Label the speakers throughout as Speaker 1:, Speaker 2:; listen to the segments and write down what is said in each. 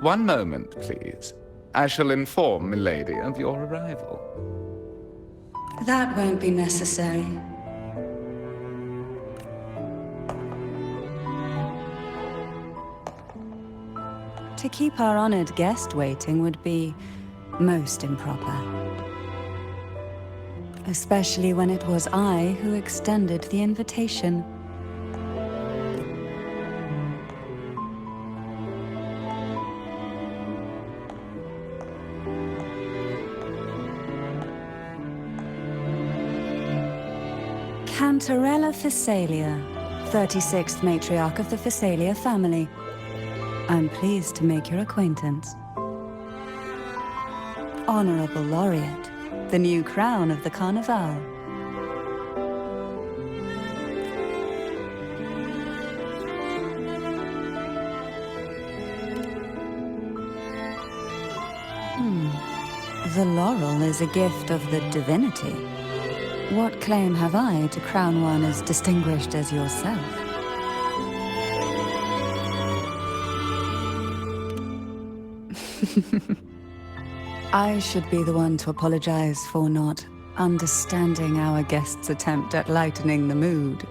Speaker 1: One moment, please. I shall inform Milady of your arrival.
Speaker 2: That won't be necessary. To keep our honored guest waiting would be most improper. Especially when it was I who extended the invitation. Cantarella Phasalia, 36th matriarch of the Phasalia family. I'm pleased to make your acquaintance. Honorable Laureate, the new crown of the Carnival. The laurel is a gift of the divinity. What claim have I to crown one as distinguished as yourself? I should be the one to apologize for not understanding our guest's attempt at lightening the mood.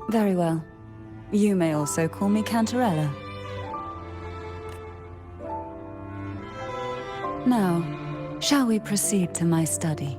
Speaker 2: Very well. You may also call me Cantarella. Now, shall we proceed to my study?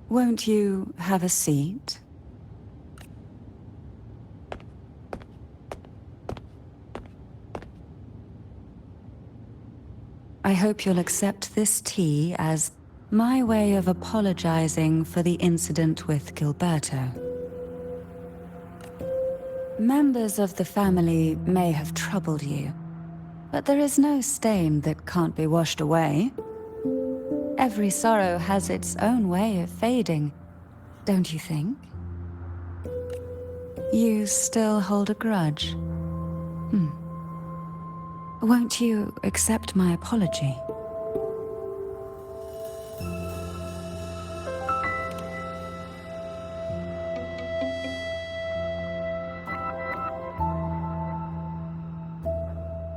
Speaker 2: Won't you have a seat? I hope you'll accept this tea as my way of apologizing for the incident with Gilberto. Members of the family may have troubled you, but there is no stain that can't be washed away. Every sorrow has its own way of fading, don't you think? You still hold a grudge? Won't you accept my apology?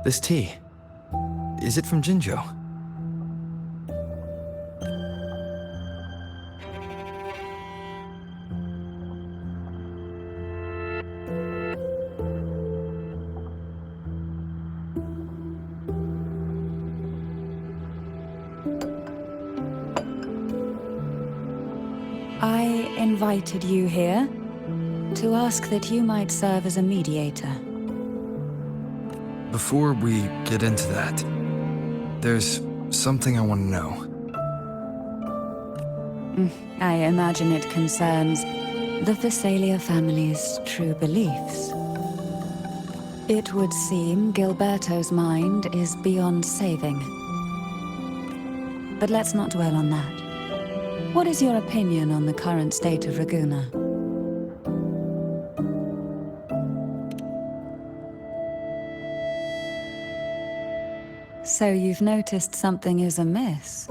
Speaker 3: This tea, is it from Jinjo?
Speaker 2: I invited you here to ask that you might serve as a mediator.
Speaker 3: Before we get into that, there's something I want to know.
Speaker 2: I imagine it concerns the Phasalia family's true beliefs. It would seem Gilberto's mind is beyond saving. But let's not dwell on that. What is your opinion on the current state of Raguna? So you've noticed something is amiss?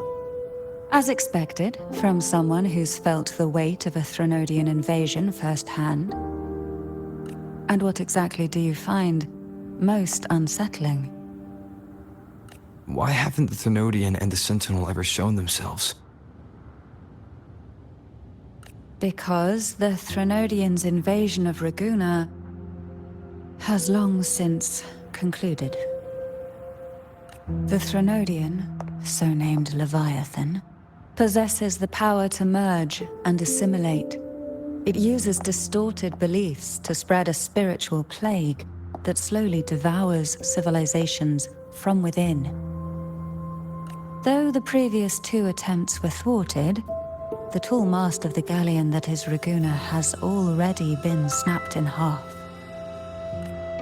Speaker 2: As expected, from someone who's felt the weight of a Threnodian invasion firsthand. And what exactly do you find most unsettling?
Speaker 3: Why haven't the Thenodian and the Sentinel ever shown themselves?
Speaker 2: Because the Threnodians' invasion of Raguna has long since concluded. The Threnodian, so named Leviathan, possesses the power to merge and assimilate. It uses distorted beliefs to spread a spiritual plague that slowly devours civilizations from within. Though the previous 2 attempts were thwarted, the tall mast of the galleon that is Raguna has already been snapped in half.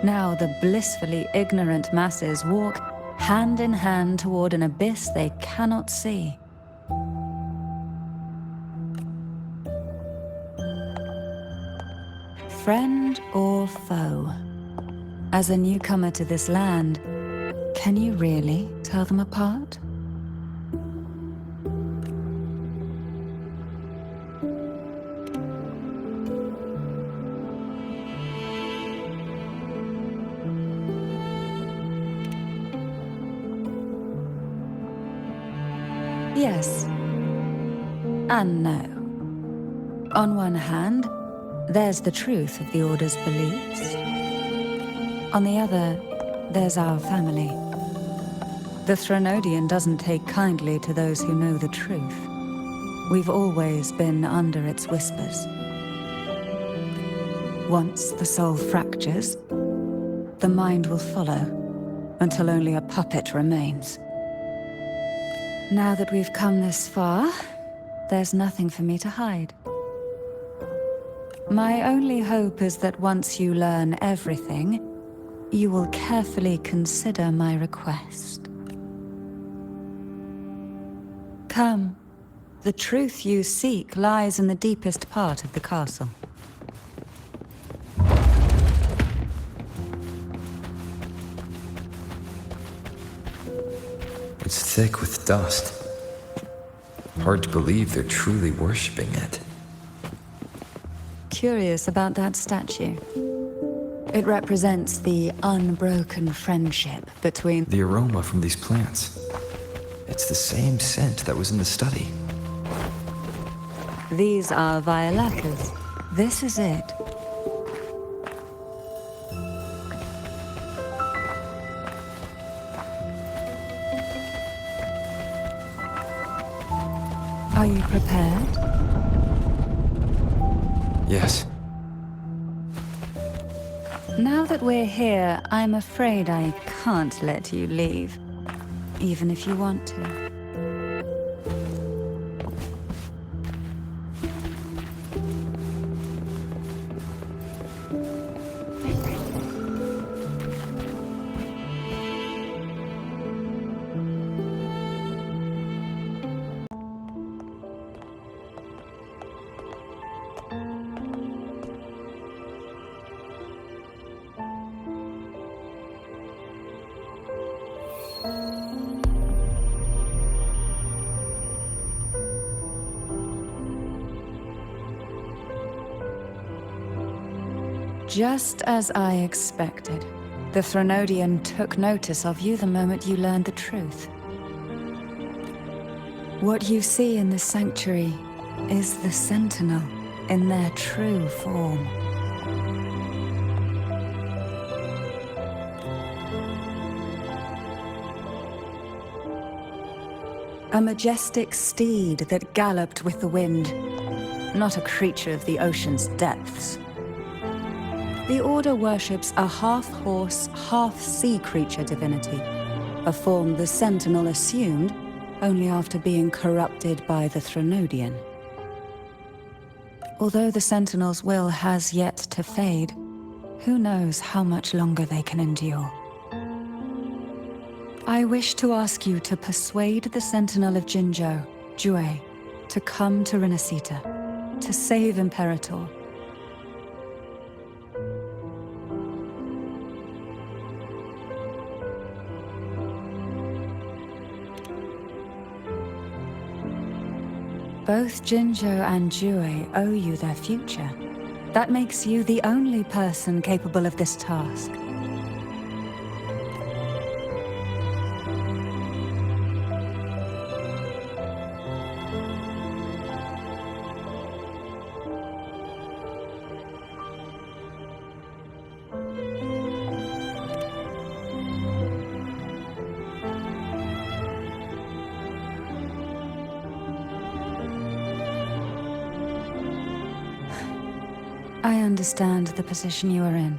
Speaker 2: Now the blissfully ignorant masses walk hand in hand toward an abyss they cannot see. Friend or foe? As a newcomer to this land, can you really tell them apart? Yes and no. On one hand, there's the truth of the Order's beliefs. On the other, there's our family. The Threnodian doesn't take kindly to those who know the truth. We've always been under its whispers. Once the soul fractures, the mind will follow, until only a puppet remains. Now that we've come this far, there's nothing for me to hide. My only hope is that once you learn everything, you will carefully consider my request. Come. The truth you seek lies in the deepest part of the castle.
Speaker 3: It's thick with dust. Hard to believe they're truly worshipping it.
Speaker 2: Curious about that statue. It represents the unbroken friendship between...
Speaker 3: The aroma from these plants. It's the same scent that was in the study.
Speaker 2: These are violetas. This is it. Are you prepared?
Speaker 3: Yes.
Speaker 2: Now that we're here, I'm afraid I can't let you leave, even if you want to. Just as I expected, the Threnodian took notice of you the moment you learned the truth. What you see in the sanctuary is the Sentinel in their true form. A majestic steed that galloped with the wind, not a creature of the ocean's depths. The Order worships a half-horse, half-sea creature divinity, a form the Sentinel assumed only after being corrupted by the Threnodian. Although the Sentinel's will has yet to fade, who knows how much longer they can endure. I wish to ask you to persuade the Sentinel of Jinzhou, Jue, to come to Renacita, to save Imperator. Both Jinzhou and Jue owe you their future. That makes you the only person capable of this task. I understand the position you are in.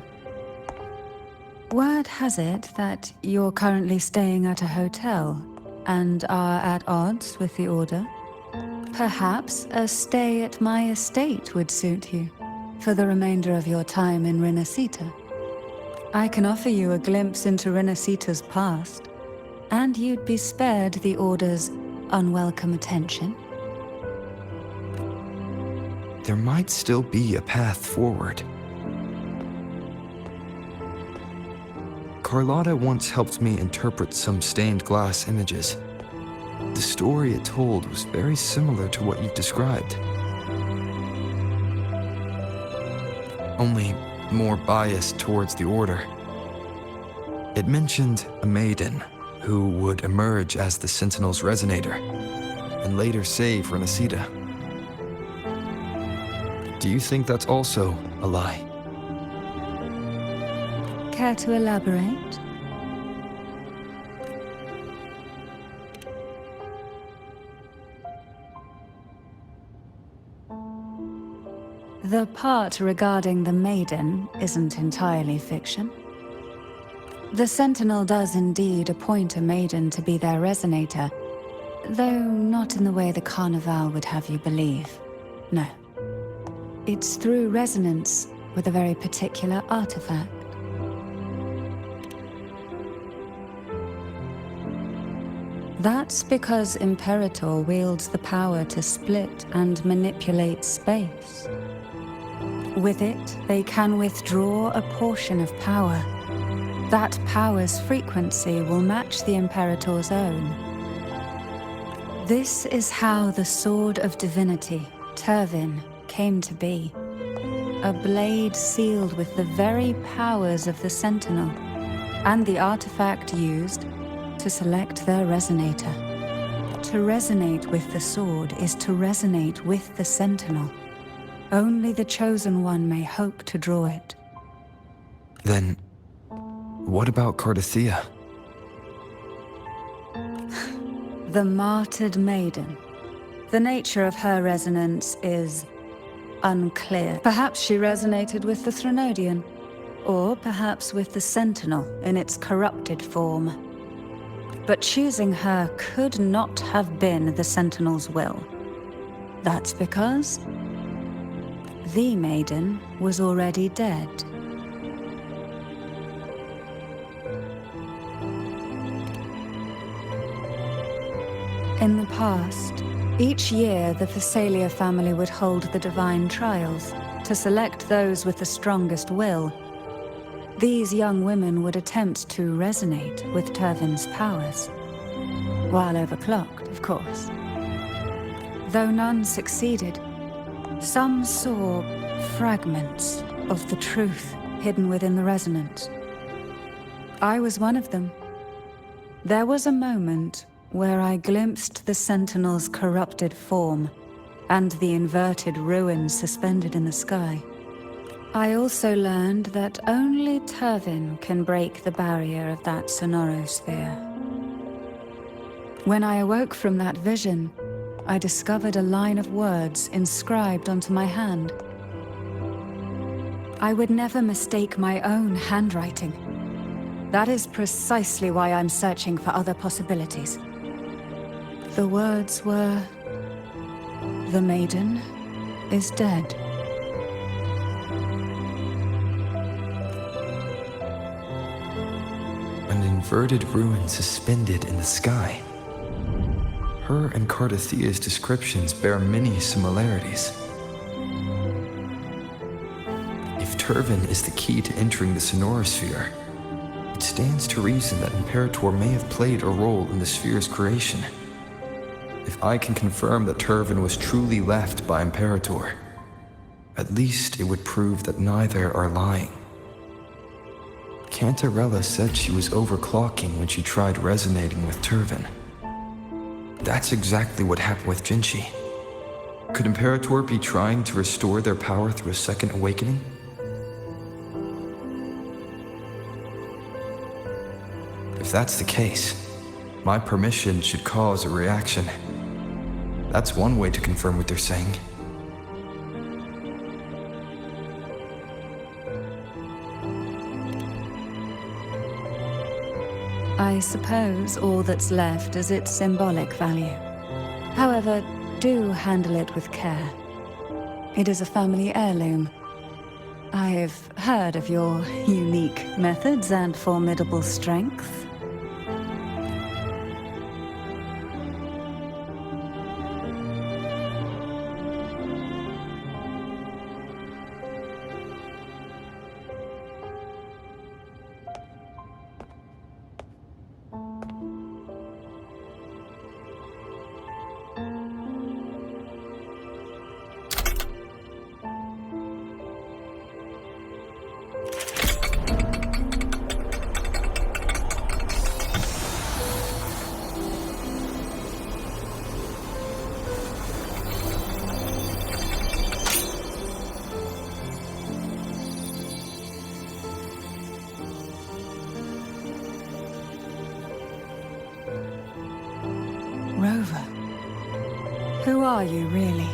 Speaker 2: Word has it that you're currently staying at a hotel and are at odds with the Order. Perhaps a stay at my estate would suit you for the remainder of your time in Renacita. I can offer you a glimpse into Renacita's past, and you'd be spared the Order's unwelcome attention.
Speaker 3: There might still be a path forward. Carlotta once helped me interpret some stained glass images. The story it told was very similar to what you've described. Only more biased towards the Order. It mentioned a maiden who would emerge as the Sentinel's resonator and later save Renacita. Do you think that's also a lie?
Speaker 2: Care to elaborate? The part regarding the maiden isn't entirely fiction. The Sentinel does indeed appoint a maiden to be their resonator, though not in the way the Carnival would have you believe. No. It's through resonance with a very particular artifact. That's because Imperator wields the power to split and manipulate space. With it, they can withdraw a portion of power. That power's frequency will match the Imperator's own. This is how the Sword of Divinity, TYRVINE, came to be. A blade sealed with the very powers of the Sentinel, and the artifact used to select their resonator. To resonate with the sword is to resonate with the Sentinel. Only the Chosen One may hope to draw it.
Speaker 3: Then, what about CARTETHYIA?
Speaker 2: The martyred maiden. The nature of her resonance is unclear. Perhaps she resonated with the Threnodian, or perhaps with the Sentinel in its corrupted form. But choosing her could not have been the Sentinel's will. That's because the maiden was already dead. In the past, each year the Thessalia family would hold the divine trials to select those with the strongest will. These young women would attempt to resonate with TYRVINE's powers, while overclocked, of course. Though none succeeded, some saw fragments of the truth hidden within the resonance. I was one of them. There was a moment where I glimpsed the Sentinel's corrupted form and the inverted ruins suspended in the sky. I also learned that only TYRVINE can break the barrier of that SONORO SPHERE. When I awoke from that vision, I discovered a line of words inscribed onto my hand. I would never mistake my own handwriting. That is precisely why I'm searching for other possibilities. The words were, "The maiden is dead."
Speaker 3: inverted ruin suspended in the sky. Her and Cartethia's descriptions bear many similarities. If TYRVINE is the key to entering the SONORO SPHERE, it stands to reason that Imperator may have played a role in the sphere's creation. If I can confirm that TYRVINE was truly left by Imperator, at least it would prove that neither are lying. Cantarella said she was overclocking when she tried resonating with TYRVINE. That's exactly what happened with Jinchi. Could Imperator be trying to restore their power through a second awakening? If that's the case, my permission should cause a reaction. That's one way to confirm what they're saying.
Speaker 2: I suppose all that's left is its symbolic value. However, do handle it with care. It is a family heirloom. I've heard of your unique methods and formidable strength. Rover, who are you really?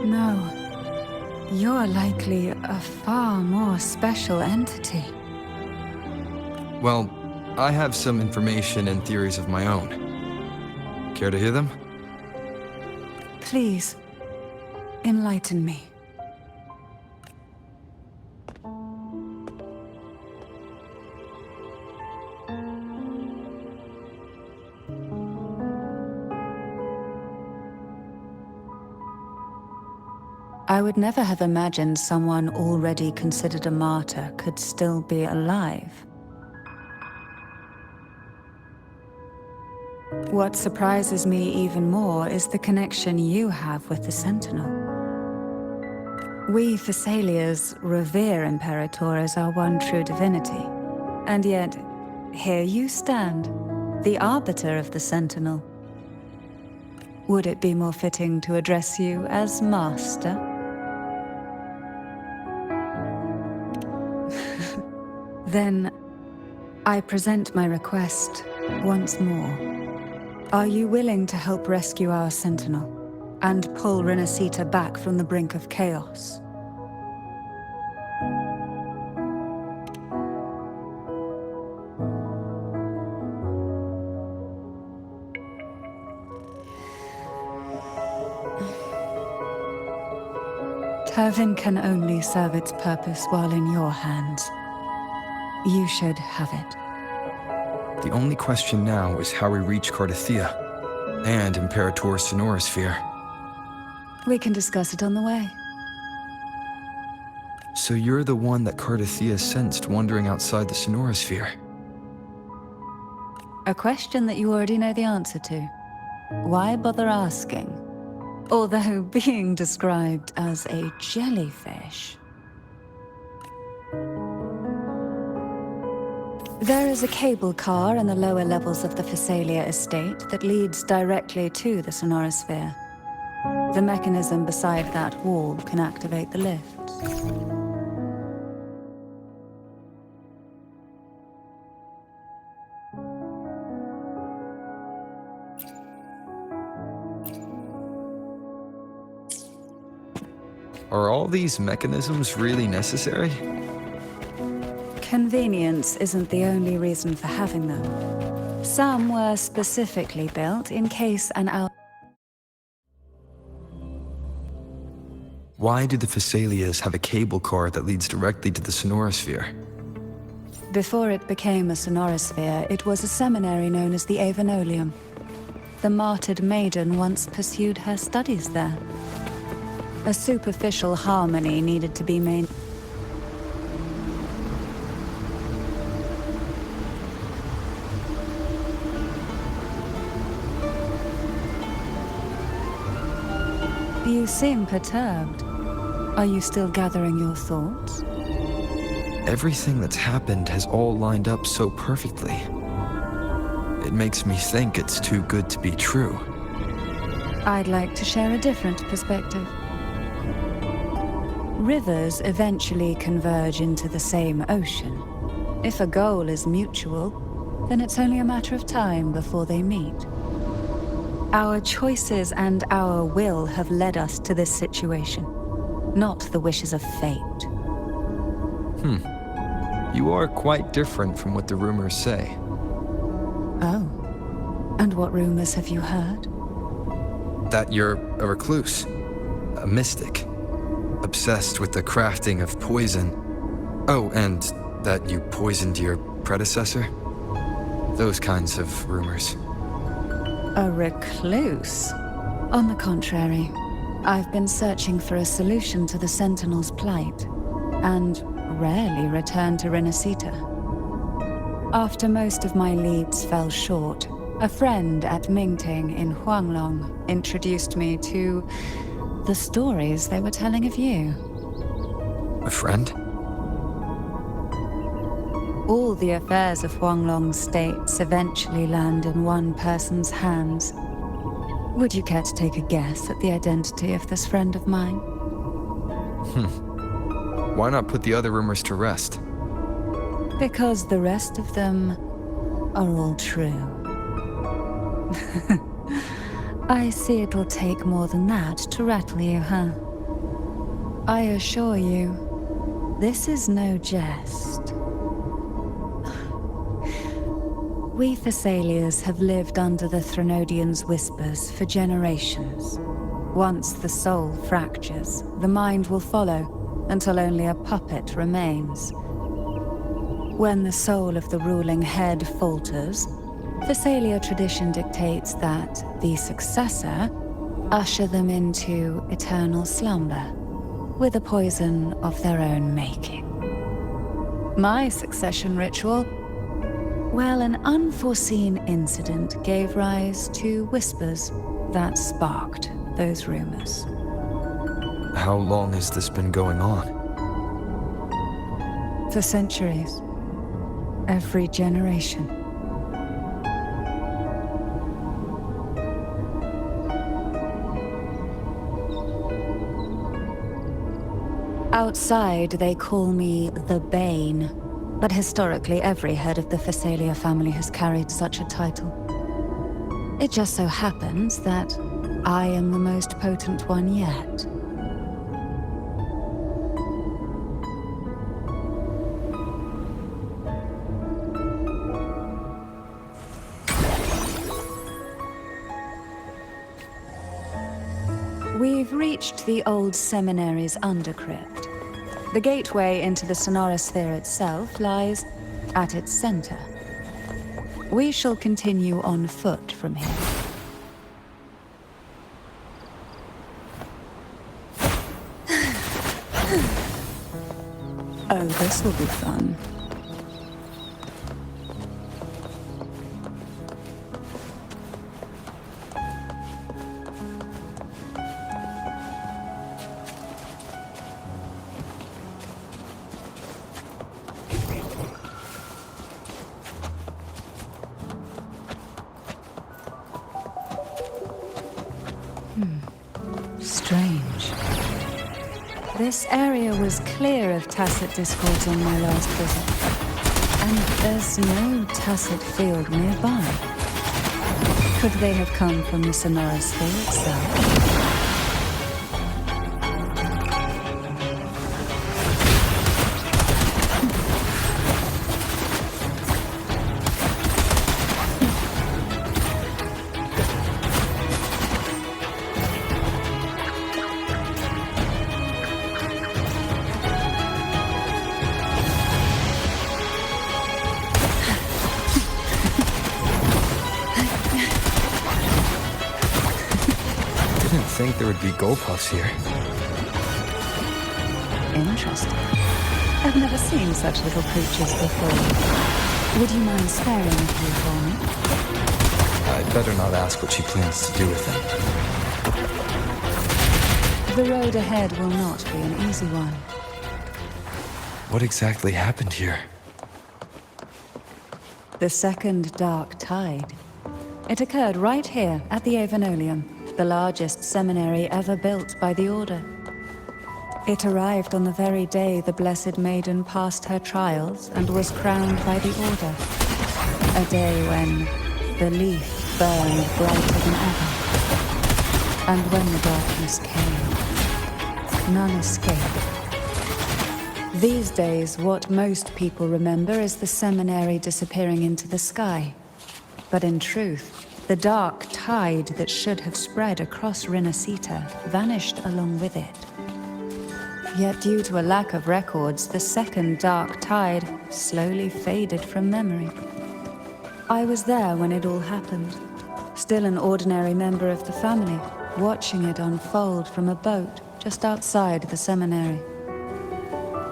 Speaker 2: No, you're likely a far more special entity.
Speaker 3: Well, I have some information and theories of my own. Care to hear them?
Speaker 2: Please, enlighten me. I would never have imagined someone already considered a martyr could still be alive. What surprises me even more is the connection you have with the Sentinel. We Thessalians revere Imperator as our one true divinity, and yet here you stand, the arbiter of the Sentinel. Would it be more fitting to address you as Master? Then, I present my request once more. Are you willing to help rescue our Sentinel and pull Renacita back from the brink of chaos? TYRVINE can only serve its purpose while in your hands. You should have it.
Speaker 3: The only question now is how we reach Cartethia and Imperator's SONORO SPHERE.
Speaker 2: We can discuss it on the way.
Speaker 3: So you're the one that Cartethia sensed wandering outside the SONORO SPHERE?
Speaker 2: A question that you already know the answer to. Why bother asking? Although being described as a jellyfish. There is a cable car in the lower levels of the Thessalia estate that leads directly to the SONORO SPHERE. The mechanism beside that wall can activate the lifts.
Speaker 3: Are all these mechanisms really necessary?
Speaker 2: Convenience isn't the only reason for having them. Some were specifically built in case an
Speaker 3: Why do the Thessalias have a cable car that leads directly to the SONORO SPHERE?
Speaker 2: Before it became a SONORO SPHERE, it was a seminary known as the Avenolium. The martyred maiden once pursued her studies there. A superficial harmony needed to be made. You seem perturbed. Are you still gathering your thoughts?
Speaker 3: Everything that's happened has all lined up so perfectly. It makes me think it's too good to be true.
Speaker 2: I'd like to share a different perspective. Rivers eventually converge into the same ocean. If a goal is mutual, then it's only a matter of time before they meet. Our choices and our will have led us to this situation, not the wishes of fate.
Speaker 3: You are quite different from what the rumors say.
Speaker 2: Oh. And what rumors have you heard?
Speaker 3: That you're a recluse, a mystic, obsessed with the crafting of poison. Oh, and that you poisoned your predecessor? Those kinds of rumors.
Speaker 2: A recluse? On the contrary, I've been searching for a solution to the Sentinel's plight, and rarely return to Renacita. After most of my leads fell short, a friend at Mingting in Huanglong introduced me to the stories they were telling of you.
Speaker 3: A friend?
Speaker 2: All the affairs of Huanglong states eventually land in one person's hands. Would you care to take a guess at the identity of this friend of mine?
Speaker 3: Why not put the other rumors to rest?
Speaker 2: Because the rest of them are all true. I see it'll take more than that to rattle you, huh? I assure you, this is no jest. We Thessalias have lived under the Threnodians' whispers for generations. Once the soul fractures, the mind will follow, until only a puppet remains. When the soul of the ruling head falters, Thessalia tradition dictates that the successor usher them into eternal slumber, with a poison of their own making. My succession ritual? Well, an unforeseen incident gave rise to whispers that sparked those rumors.
Speaker 3: How long has this been going on?
Speaker 2: For centuries. Every generation. Outside, they call me the Bane, but historically every head of the Thessalia family has carried such a title. It just so happens that I am the most potent one yet. We've reached the old seminary's undercrypt. The gateway into the SONORO SPHERE itself lies at its center. We shall continue on foot from here. Oh, this will be fun. Strange. This area was clear of Tacet discords on my last visit, and there's no Tacet field nearby. Could they have come from the SONORO SPHERE itself?
Speaker 3: think there would be gull puffs here.
Speaker 2: Interesting. I've never seen such little creatures before. Would you mind sparing a few for me?
Speaker 3: I'd better not ask what she plans to do with them.
Speaker 2: The road ahead will not be an easy one.
Speaker 3: What exactly happened here?
Speaker 2: The second dark tide. It occurred right here at the Avenolium, the largest seminary ever built by the Order. It arrived on the very day the Blessed Maiden passed her trials and was crowned by the Order. A day when the leaf burned brighter than ever. And when the darkness came, none escaped. These days, what most people remember is the seminary disappearing into the sky. But in truth, the dark tide that should have spread across Rinascita vanished along with it. Yet due to a lack of records, the second dark tide slowly faded from memory. I was there when it all happened, still an ordinary member of the family, watching it unfold from a boat just outside the seminary.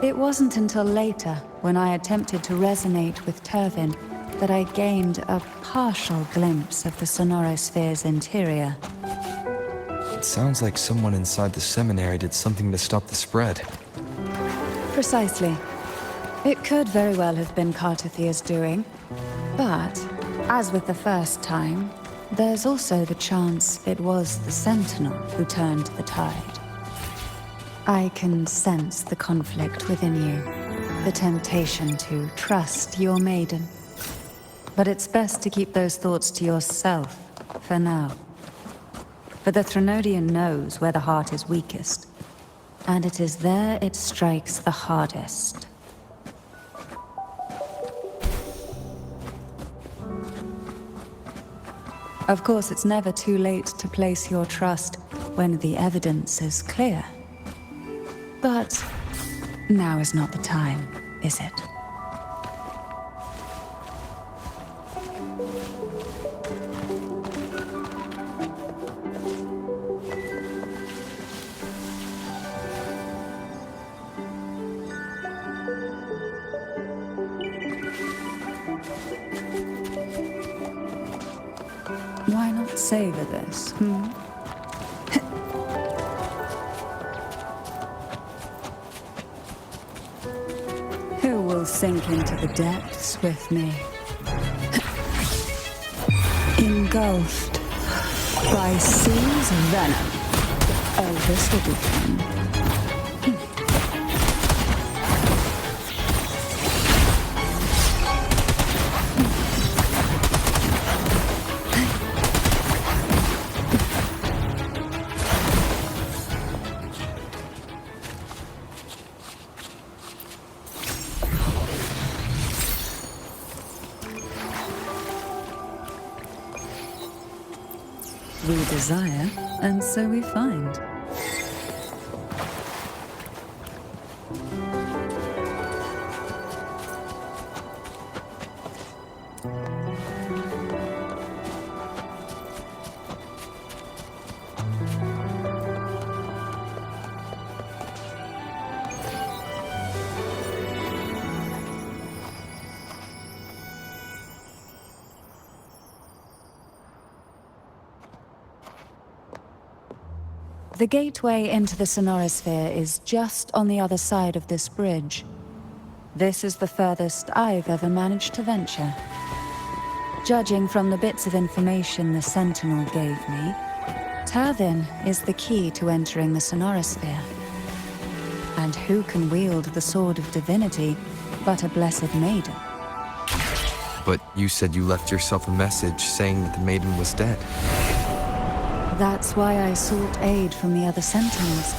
Speaker 2: It wasn't until later, when I attempted to resonate with TYRVINE, that I gained a partial glimpse of the SONORO SPHERE's interior.
Speaker 3: It sounds like someone inside the seminary did something to stop the spread.
Speaker 2: Precisely. It could very well have been CARTETHYIA's doing, but, as with the first time, there's also the chance it was the Sentinel who turned the tide. I can sense the conflict within you, the temptation to trust your maiden. But it's best to keep those thoughts to yourself, for now. For the Threnodian knows where the heart is weakest, and it is there it strikes the hardest. Of course, it's never too late to place your trust when the evidence is clear. But now is not the time, is it? Why not savor this, Who will sink into the depths with me? Engulfed by sea's venom. Oh, this will be fun. We desire, and so we find. The gateway into the SONORO SPHERE is just on the other side of this bridge. This is the furthest I've ever managed to venture. Judging from the bits of information the Sentinel gave me, TYRVINE is the key to entering the SONORO SPHERE. And who can wield the Sword of Divinity but a Blessed Maiden?
Speaker 3: But you said you left yourself a message saying that the maiden was dead.
Speaker 2: That's why I sought aid from the other Sentinels.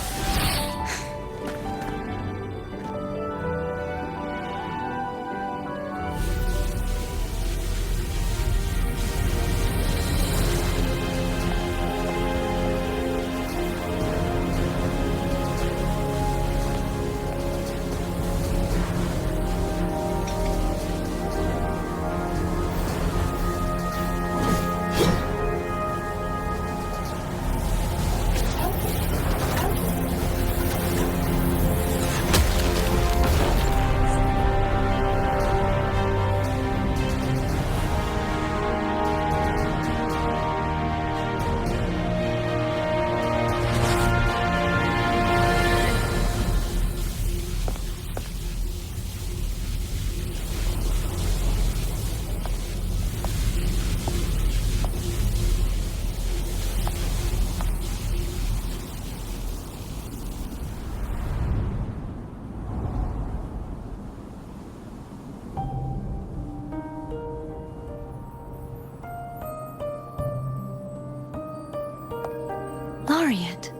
Speaker 4: Chariot,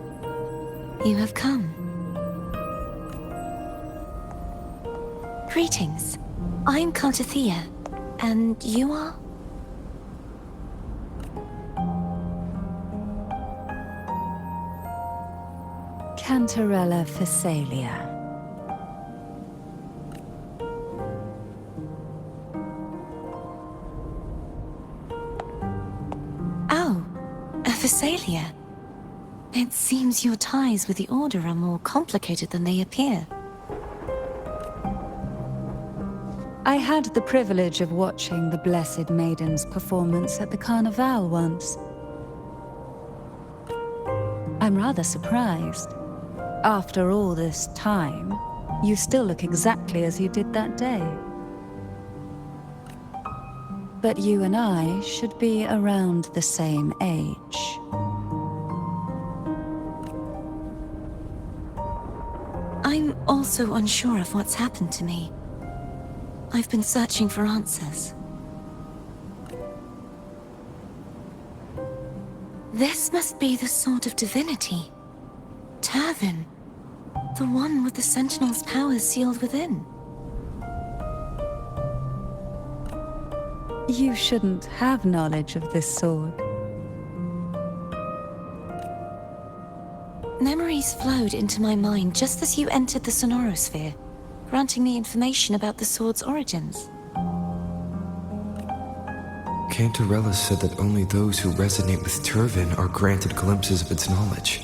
Speaker 4: you have come. Greetings. I'm CARTETHYIA, and you are?
Speaker 2: Cantarella Phasalia.
Speaker 4: Oh, a Phasalia. It seems your ties with the Order are more complicated than they appear.
Speaker 2: I had the privilege of watching the Blessed Maiden's performance at the Carnival once. I'm rather surprised. After all this time, you still look exactly as you did that day. But you and I should be around the same age.
Speaker 4: I'm also unsure of what's happened to me. I've been searching for answers. This must be the sword of divinity. TYRVINE. The one with the Sentinel's powers sealed within.
Speaker 2: You shouldn't have knowledge of this sword.
Speaker 4: Memories flowed into my mind just as you entered the SONORO SPHERE, granting me information about the sword's origins.
Speaker 3: Cantarella said that only those who resonate with TYRVINE are granted glimpses of its knowledge.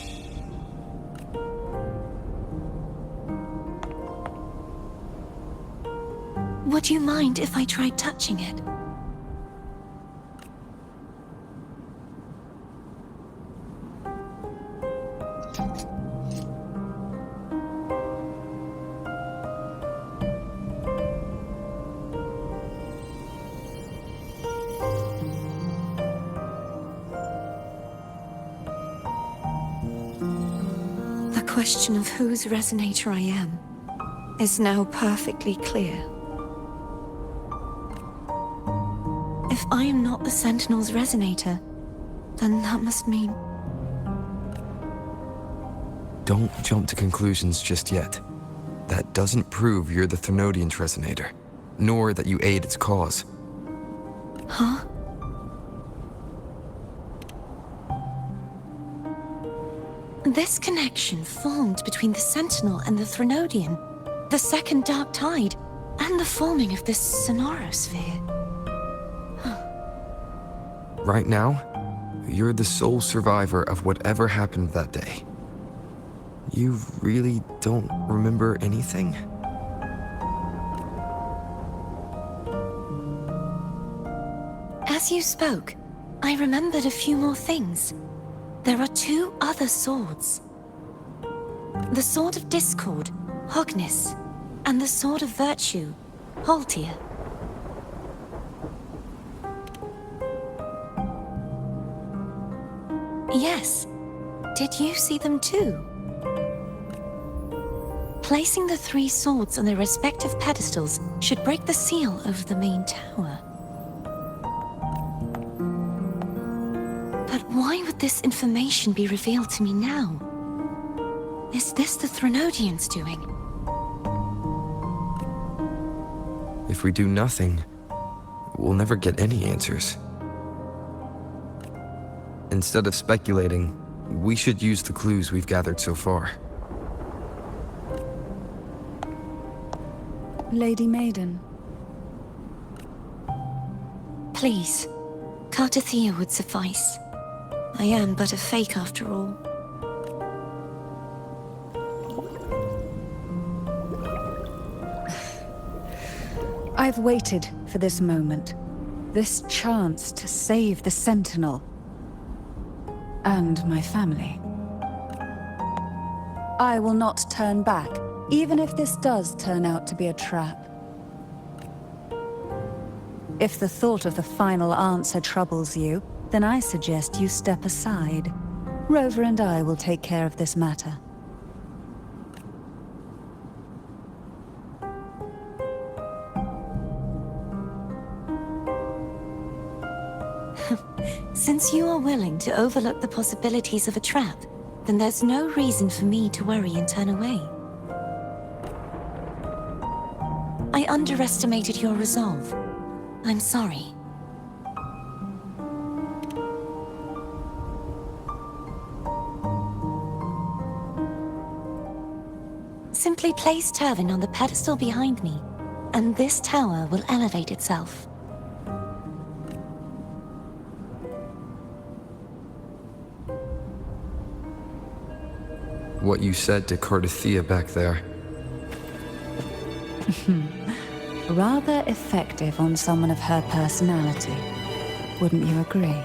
Speaker 4: Would you mind if I tried touching it? The question of whose resonator I am is now perfectly clear. If I am not the Sentinel's resonator, then that must mean...
Speaker 3: Don't jump to conclusions just yet. That doesn't prove you're the Thernoidian's resonator, nor that you aid its cause.
Speaker 4: Huh? This connection formed between the Sentinel and the Thernoidian, the second Dark Tide, and the forming of this SONORO SPHERE.
Speaker 3: Right now, you're the sole survivor of whatever happened that day. You really don't remember anything?
Speaker 4: As you spoke, I remembered a few more things. There are two other swords. The Sword of Discord, Hognis, and the Sword of Virtue, Haltia. Yes. Did you see them too? Placing the three swords on their respective pedestals should break the seal over the main tower. But why would this information be revealed to me now? Is this the Thernoidian's doing?
Speaker 3: If we do nothing, we'll never get any answers. Instead of speculating, we should use the clues we've gathered so far.
Speaker 2: Lady Maiden.
Speaker 4: Please, CARTETHYIA would suffice. I am but a fake after all.
Speaker 2: I've waited for this moment. This chance to save the Sentinel. And my family. I will not turn back, even if this does turn out to be a trap. If the thought of the final answer troubles you, then I suggest you step aside. Rover and I will take care of this matter.
Speaker 4: Since you are willing to overlook the possibilities of a trap, then there's no reason for me to worry and turn away. I underestimated your resolve. I'm sorry. Simply place TYRVINE on the pedestal behind me, and this tower will elevate itself.
Speaker 3: What you said to CARTETHYIA back there.
Speaker 2: Rather effective on someone of her personality. Wouldn't you agree?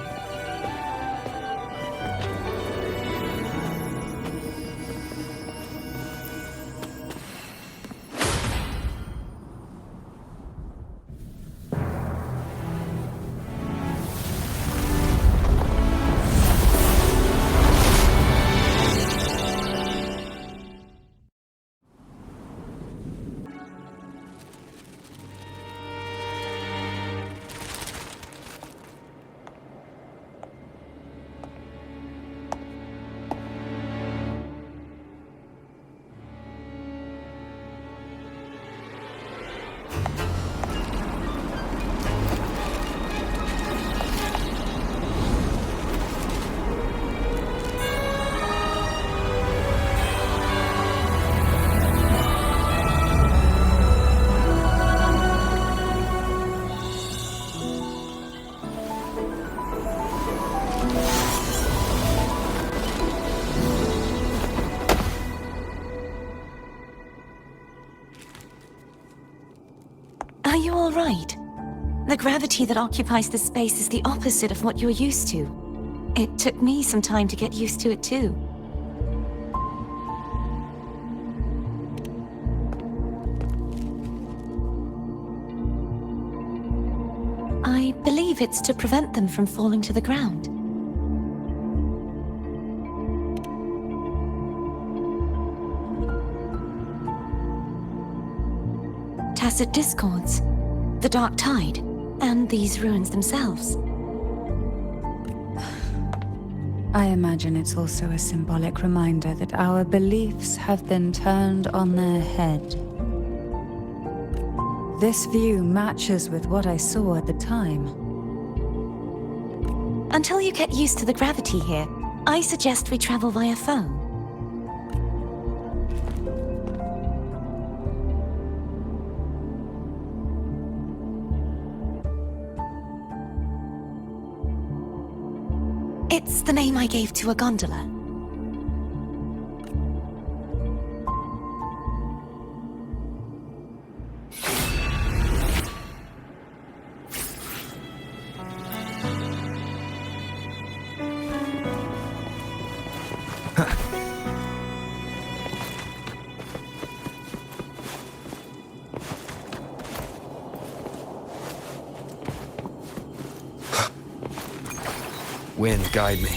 Speaker 4: Are you all right? The gravity that occupies this space is the opposite of what you're used to. It took me some time to get used to it too. I believe it's to prevent them from falling to the ground. Tacit discords, the dark tide, and these ruins themselves.
Speaker 2: I imagine it's also a symbolic reminder that our beliefs have been turned on their head. This view matches with what I saw at the time.
Speaker 4: Until you get used to the gravity here, I suggest we travel via phone. It's the name I gave to a gondola.
Speaker 3: Wind, guide me.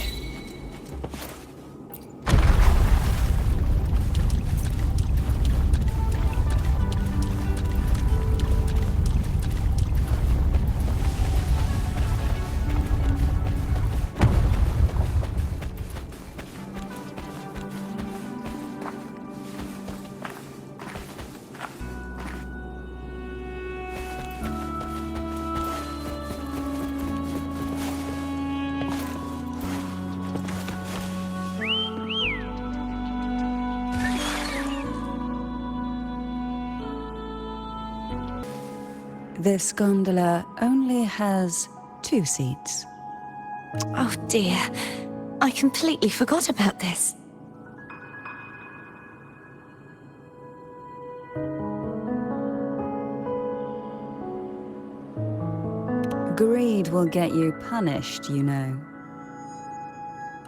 Speaker 2: This gondola only has 2 seats.
Speaker 4: Oh dear, I completely forgot about this.
Speaker 2: Greed will get you punished, you know.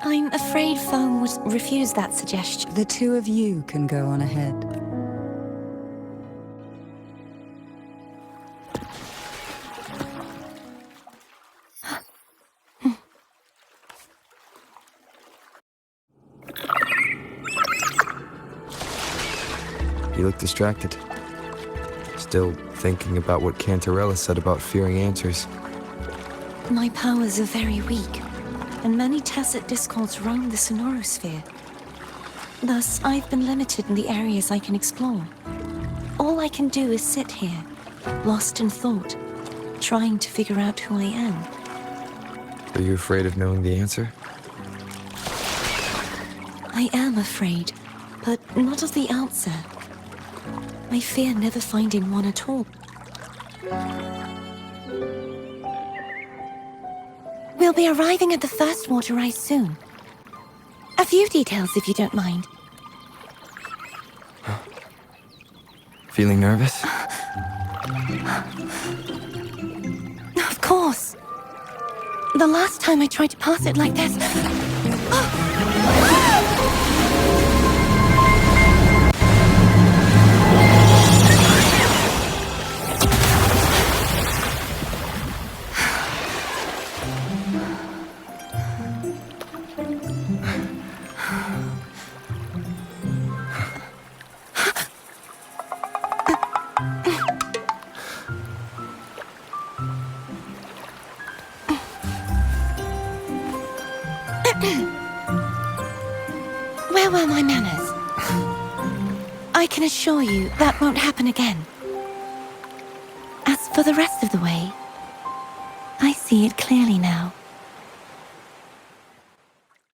Speaker 4: I'm afraid Foam would refuse that suggestion.
Speaker 2: The 2 of you can go on ahead.
Speaker 3: You look distracted. Still thinking about what Cantarella said about fearing answers.
Speaker 4: My powers are very weak, and many tacit discords roam the SONORO SPHERE. Thus, I've been limited in the areas I can explore. All I can do is sit here, lost in thought, trying to figure out who I am.
Speaker 3: Are you afraid of knowing the answer?
Speaker 4: I am afraid, but not of the answer. I fear never finding one at all. We'll be arriving at the first water rise soon. A few details, if you don't mind.
Speaker 3: Feeling nervous?
Speaker 4: Of course. The last time I tried to pass it like this... Where were my manners? I can assure you that won't happen again. As for the rest of the way, I see it clearly now.